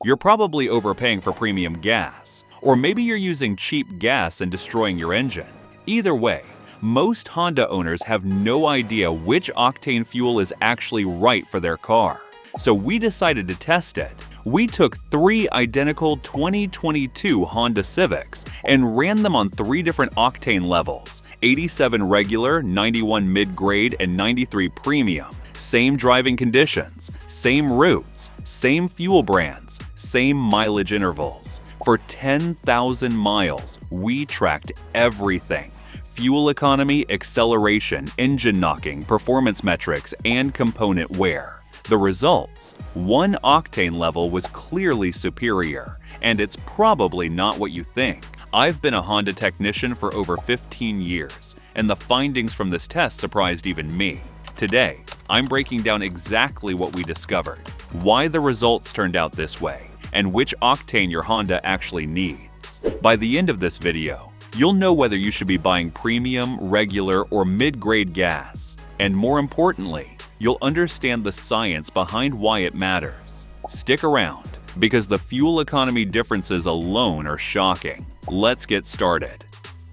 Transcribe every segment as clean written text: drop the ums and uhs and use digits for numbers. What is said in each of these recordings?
You're probably overpaying for premium gas, or maybe you're using cheap gas and destroying your engine. Either way, most Honda owners have no idea which octane fuel is actually right for their car. So we decided to test it. We took 3 identical 2022 Honda Civics and ran them on 3 different octane levels: 87 regular, 91 mid-grade, and 93 premium. Same driving conditions, same routes, same fuel brands, same mileage intervals. For 10,000 miles, we tracked everything: fuel economy, acceleration, engine knocking, performance metrics, and component wear. The results: 1 octane level was clearly superior, and it's probably not what you think. I've been a Honda technician for over 15 years, and the findings from this test surprised even me. Today, I'm breaking down exactly what we discovered, why the results turned out this way, and which octane your Honda actually needs. By the end of this video, you'll know whether you should be buying premium, regular, or mid-grade gas. And more importantly, you'll understand the science behind why it matters. Stick around, because the fuel economy differences alone are shocking. Let's get started.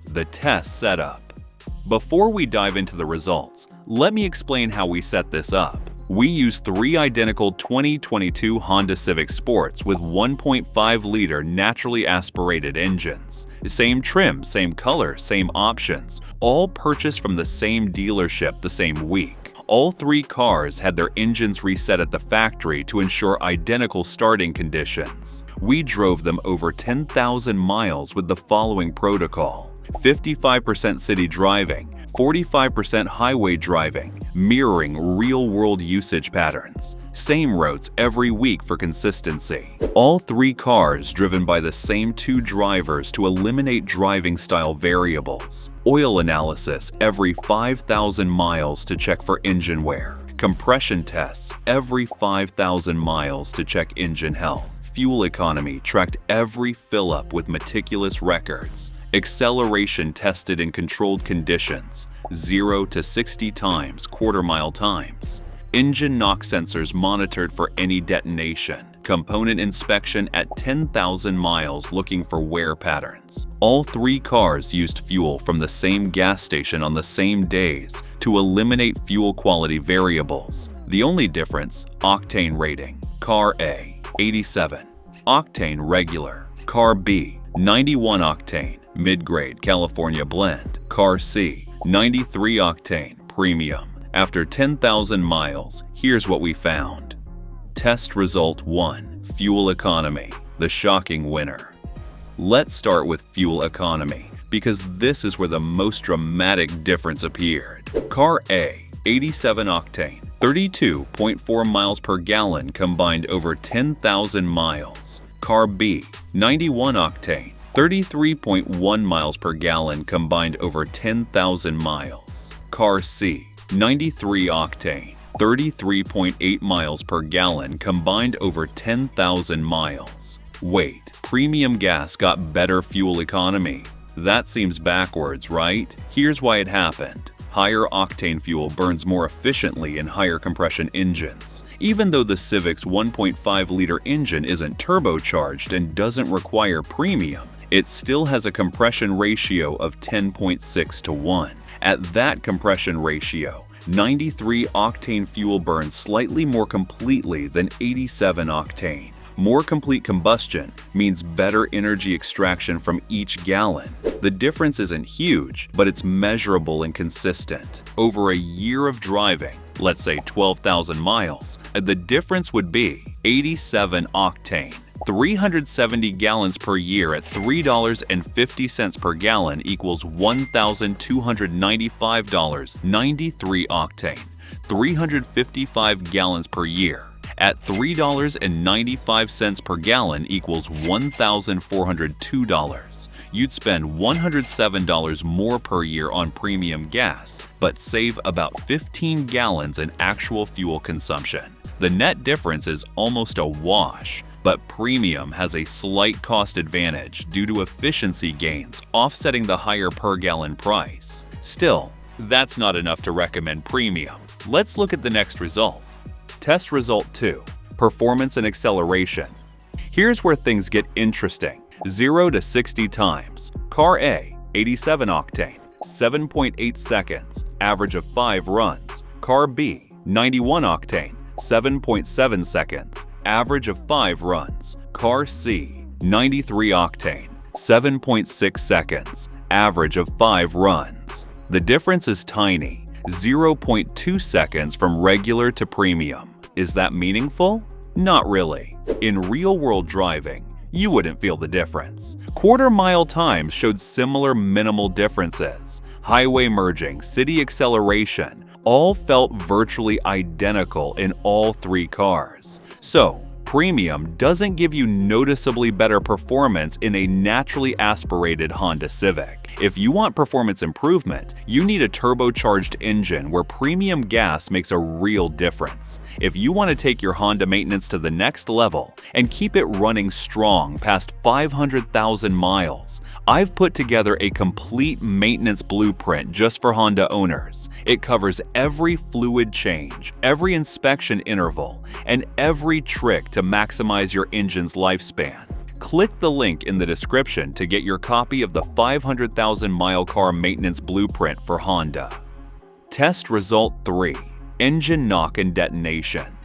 The test setup. Before we dive into the results, let me explain how we set this up. We used 3 identical 2022 Honda Civic Sports with 1.5-liter naturally aspirated engines. Same trim, same color, same options, all purchased from the same dealership the same week. All 3 cars had their engines reset at the factory to ensure identical starting conditions. We drove them over 10,000 miles with the following protocol: 55% city driving, 45% highway driving, mirroring real-world usage patterns. Same routes every week for consistency. All 3 cars driven by the same 2 drivers to eliminate driving style variables. Oil analysis every 5,000 miles to check for engine wear. Compression tests every 5,000 miles to check engine health. Fuel economy tracked every fill-up with meticulous records. Acceleration tested in controlled conditions, 0 to 60 times quarter-mile times. Engine knock sensors monitored for any detonation. Component inspection at 10,000 miles looking for wear patterns. All 3 cars used fuel from the same gas station on the same days to eliminate fuel quality variables. The only difference: octane rating. Car A, 87. Octane regular. Car B, 91 octane, mid-grade California blend. Car C, 93 octane, premium. After 10,000 miles, here's what we found. Test result 1, fuel economy, the shocking winner. Let's start with fuel economy, because this is where the most dramatic difference appeared. Car A, 87 octane, 32.4 miles per gallon combined over 10,000 miles. Car B, 91 octane, 33.1 miles per gallon combined over 10,000 miles. Car C, 93 octane, 33.8 miles per gallon combined over 10,000 miles. Wait, premium gas got better fuel economy? That seems backwards, right? Here's why it happened. Higher octane fuel burns more efficiently in higher compression engines. Even though the Civic's 1.5-liter engine isn't turbocharged and doesn't require premium, it still has a compression ratio of 10.6 to 1. At that compression ratio, 93 octane fuel burns slightly more completely than 87 octane. More complete combustion means better energy extraction from each gallon. The difference isn't huge, but it's measurable and consistent. Over a year of driving, let's say 12,000 miles, the difference would be 87 octane. 370 gallons per year at $3.50 per gallon equals $1,295. 93 octane, 355 gallons per year at $3.95 per gallon equals $1,402. You'd spend $107 more per year on premium gas, but save about 15 gallons in actual fuel consumption. The net difference is almost a wash, but premium has a slight cost advantage due to efficiency gains offsetting the higher per gallon price. Still, that's not enough to recommend premium. Let's look at the next result. Test result 2, performance and acceleration. Here's where things get interesting. 0 to 60 times. Car A, 87 octane, 7.8 seconds, average of 5 runs. Car B, 91 octane, 7.7 seconds, average of 5 runs. Car C, 93 octane, 7.6 seconds, average of 5 runs. The difference is tiny, 0.2 seconds from regular to premium. Is that meaningful? Not really. In real-world driving, you wouldn't feel the difference. Quarter-mile times showed similar minimal differences. Highway merging, city acceleration, all felt virtually identical in all 3 cars. So, premium doesn't give you noticeably better performance in a naturally aspirated Honda Civic. If you want performance improvement, you need a turbocharged engine where premium gas makes a real difference. If you want to take your Honda maintenance to the next level and keep it running strong past 500,000 miles, I've put together a complete maintenance blueprint just for Honda owners. It covers every fluid change, every inspection interval, and every trick to maximize your engine's lifespan. Click the link in the description to get your copy of the 500,000-mile car maintenance blueprint for Honda. Test Result 3. Engine knock and detonation.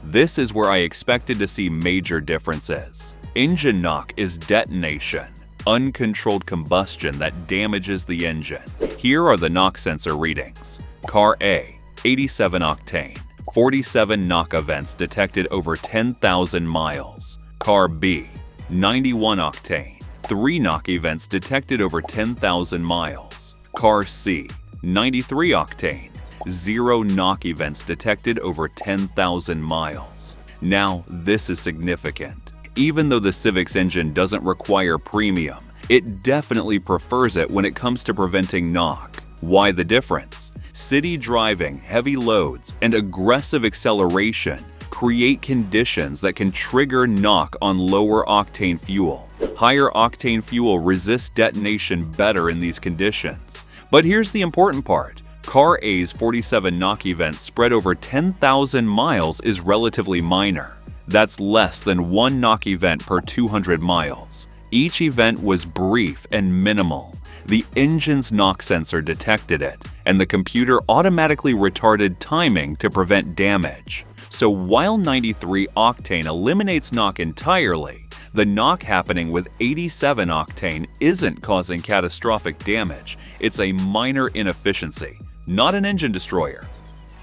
This is where I expected to see major differences. Engine knock is detonation, uncontrolled combustion that damages the engine. Here are the knock sensor readings. Car A, 87 octane, 47 knock events detected over 10,000 miles. Car B, 91 octane, 3 knock events detected over 10,000 miles. Car C, 93 octane, 0 knock events detected over 10,000 miles. Now, this is significant. Even though the Civic's engine doesn't require premium, it definitely prefers it when it comes to preventing knock. Why the difference? City driving, heavy loads, and aggressive acceleration create conditions that can trigger knock on lower octane fuel. Higher octane fuel resists detonation better in these conditions. But here's the important part. Car A's 47 knock events spread over 10,000 miles is relatively minor. That's less than 1 knock event per 200 miles. Each event was brief and minimal. The engine's knock sensor detected it, and the computer automatically retarded timing to prevent damage. So while 93 octane eliminates knock entirely, the knock happening with 87 octane isn't causing catastrophic damage. It's a minor inefficiency, not an engine destroyer.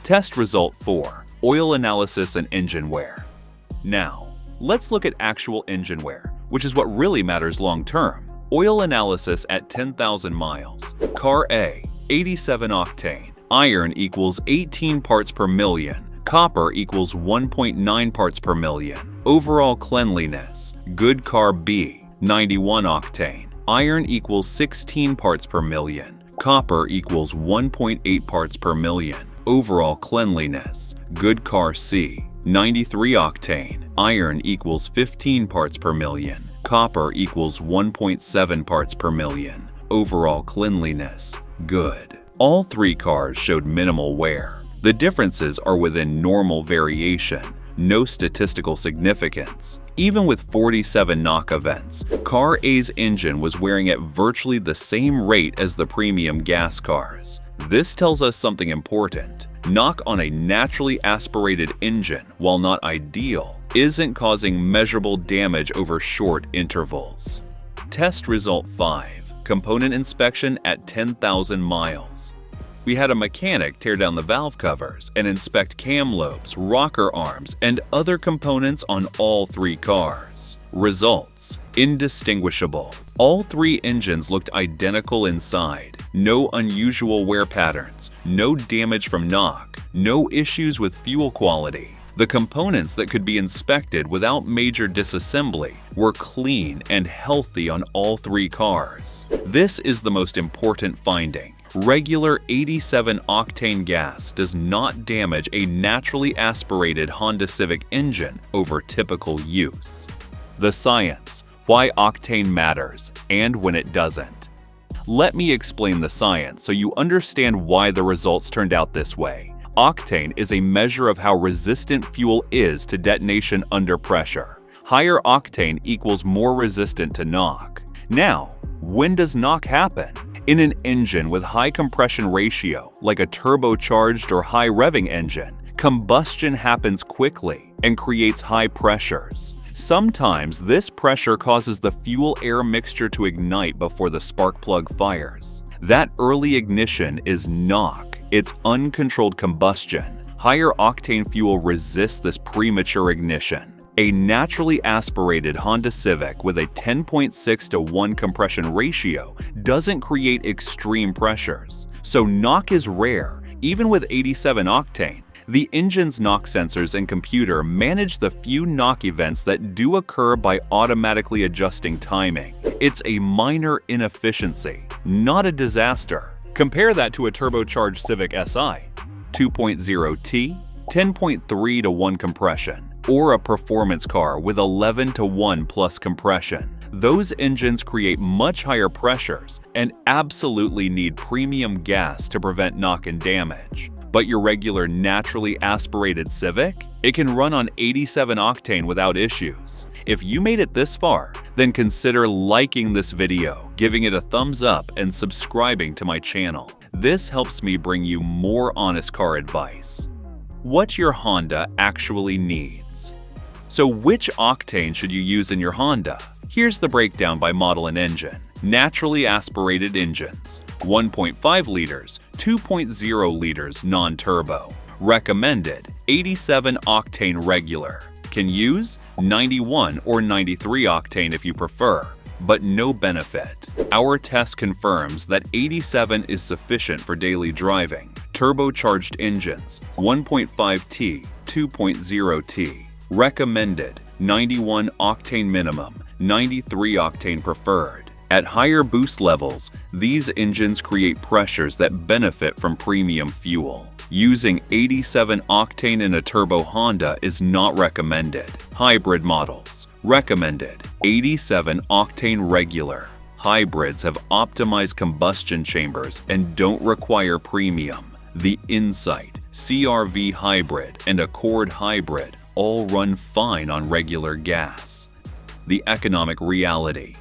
Test Result 4. Oil analysis and engine wear. Now, let's look at actual engine wear, which is what really matters long-term. Oil analysis at 10,000 miles. Car A, 87 octane. Iron equals 18 parts per million. Copper equals 1.9 parts per million. Overall cleanliness. Good. Car B, 91 octane. Iron equals 16 parts per million. Copper equals 1.8 parts per million. Overall cleanliness. Good. Car C, 93 octane. Iron equals 15 parts per million. Copper equals 1.7 parts per million. Overall cleanliness. Good. All 3 cars showed minimal wear. The differences are within normal variation, no statistical significance. Even with 47 knock events, Car A's engine was wearing at virtually the same rate as the premium gas cars. This tells us something important. Knock on a naturally aspirated engine, while not ideal, isn't causing measurable damage over short intervals. Test Result 5. Component inspection at 10,000 miles. We had a mechanic tear down the valve covers and inspect cam lobes, rocker arms, and other components on all 3 cars. Results: indistinguishable. All 3 engines looked identical inside. No unusual wear patterns, no damage from knock, no issues with fuel quality. The components that could be inspected without major disassembly were clean and healthy on all 3 cars. This is the most important finding. Regular 87 octane gas does not damage a naturally aspirated Honda Civic engine over typical use. The science, why octane matters, and when it doesn't. Let me explain the science so you understand why the results turned out this way. Octane is a measure of how resistant fuel is to detonation under pressure. Higher octane equals more resistant to knock. Now, when does knock happen? In an engine with high compression ratio, like a turbocharged or high revving engine, combustion happens quickly and creates high pressures. Sometimes this pressure causes the fuel-air mixture to ignite before the spark plug fires. That early ignition is knock. It's uncontrolled combustion. Higher octane fuel resists this premature ignition. A naturally aspirated Honda Civic with a 10.6 to 1 compression ratio doesn't create extreme pressures, so knock is rare, even with 87 octane. The engine's knock sensors and computer manage the few knock events that do occur by automatically adjusting timing. It's a minor inefficiency, not a disaster. Compare that to a turbocharged Civic Si, 2.0T, 10.3 to 1 compression, or a performance car with 11 to 1 plus compression. Those engines create much higher pressures and absolutely need premium gas to prevent knock and damage. But your regular naturally aspirated Civic? It can run on 87 octane without issues. If you made it this far, then consider liking this video, giving it a thumbs up, and subscribing to my channel. This helps me bring you more honest car advice. What your Honda actually needs. So which octane should you use in your Honda? Here's the breakdown by model and engine. Naturally aspirated engines, 1.5 liters, 2.0 liters non-turbo. Recommended, 87 octane regular. Can use 91 or 93 octane if you prefer, but no benefit. Our test confirms that 87 is sufficient for daily driving. Turbocharged engines, 1.5T, 2.0T. Recommended, 91 octane minimum, 93 octane preferred. At higher boost levels, these engines create pressures that benefit from premium fuel. Using 87 octane in a turbo Honda is not recommended. Hybrid models. Recommended, 87 octane regular. Hybrids have optimized combustion chambers and don't require premium. The Insight, CR-V Hybrid, and Accord Hybrid all run fine on regular gas. The economic reality.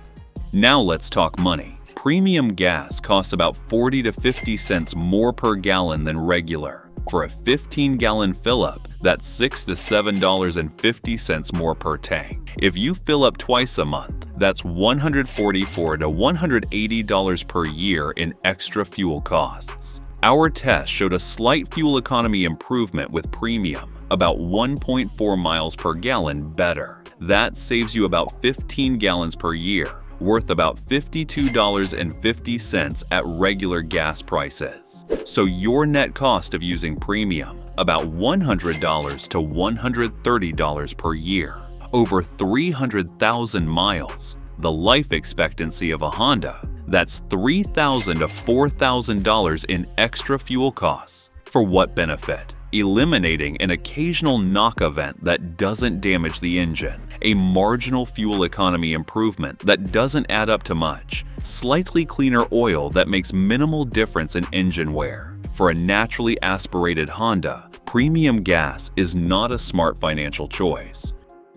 Now let's talk money. Premium gas costs about 40 to 50 cents more per gallon than regular. For a 15-gallon fill-up, that's $6 to $7.50 more per tank. If you fill up twice a month, that's $144 to $180 per year in extra fuel costs. Our test showed a slight fuel economy improvement with premium, about 1.4 miles per gallon better. That saves you about 15 gallons per year, worth about $52.50 at regular gas prices. So your net cost of using premium, about $100 to $130 per year. Over 300,000 miles. The life expectancy of a Honda, that's $3,000 to $4,000 in extra fuel costs. For what benefit? Eliminating an occasional knock event that doesn't damage the engine, a marginal fuel economy improvement that doesn't add up to much, slightly cleaner oil that makes minimal difference in engine wear. For a naturally aspirated Honda, premium gas is not a smart financial choice.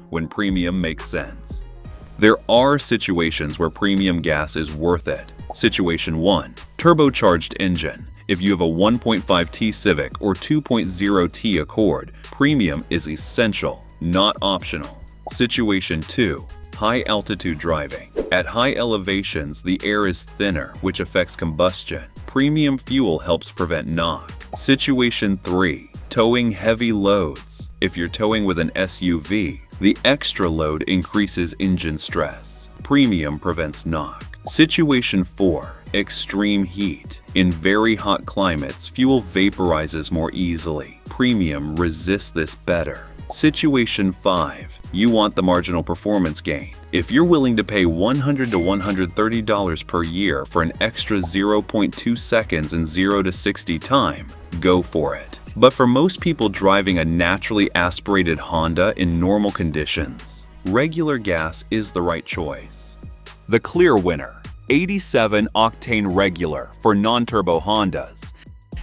When premium makes sense. There are situations where premium gas is worth it. Situation 1. Turbocharged engine. If you have a 1.5T Civic or 2.0T Accord, premium is essential, not optional. Situation 2. High-altitude driving. At high elevations, the air is thinner, which affects combustion. Premium fuel helps prevent knock. Situation 3. Towing heavy loads. If you're towing with an SUV, the extra load increases engine stress. Premium prevents knock. Situation 4. Extreme heat. In very hot climates, fuel vaporizes more easily. Premium resists this better. Situation 5. You want the marginal performance gain. If you're willing to pay $100 to $130 per year for an extra 0.2 seconds in 0 to 60 time, go for it. But for most people driving a naturally aspirated Honda in normal conditions, regular gas is the right choice. The clear winner, 87 octane regular for non-turbo Hondas.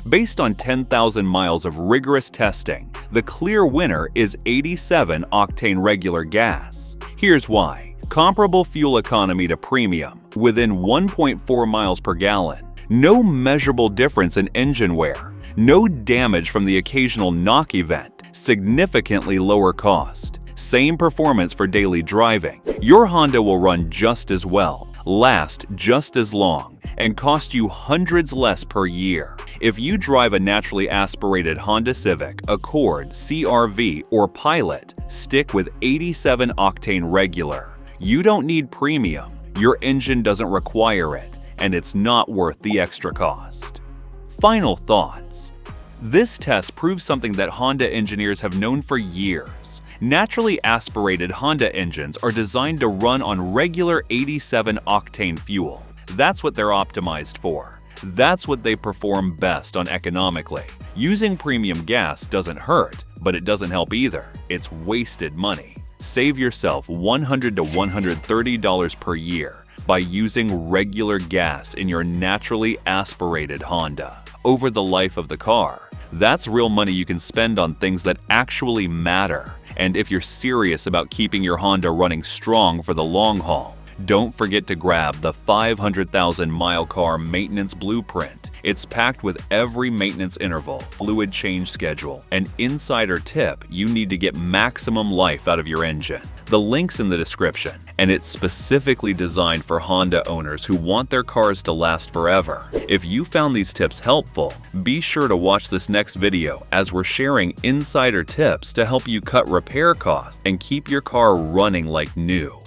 Based on 10,000 miles of rigorous testing, the clear winner is 87 octane regular gas. Here's why. Comparable fuel economy to premium, within 1.4 miles per gallon. No measurable difference in engine wear. No damage from the occasional knock event. Significantly lower cost. Same performance for daily driving. Your Honda will run just as well, last just as long, and cost you hundreds less per year. If you drive a naturally aspirated Honda Civic, Accord, CR-V, or Pilot, stick with 87 Octane regular. You don't need premium, your engine doesn't require it, and it's not worth the extra cost. Final thoughts. This test proves something that Honda engineers have known for years. Naturally aspirated Honda engines are designed to run on regular 87 octane fuel. That's what they're optimized for. That's what they perform best on economically. Using premium gas doesn't hurt, but it doesn't help either. It's wasted money. Save yourself $100 to $130 per year by using regular gas in your naturally aspirated Honda over the life of the car. That's real money you can spend on things that actually matter. And if you're serious about keeping your Honda running strong for the long haul, don't forget to grab the 500,000-mile car maintenance blueprint. It's packed with every maintenance interval, fluid change schedule, and insider tip you need to get maximum life out of your engine. The link's in the description, and it's specifically designed for Honda owners who want their cars to last forever. If you found these tips helpful, be sure to watch this next video as we're sharing insider tips to help you cut repair costs and keep your car running like new.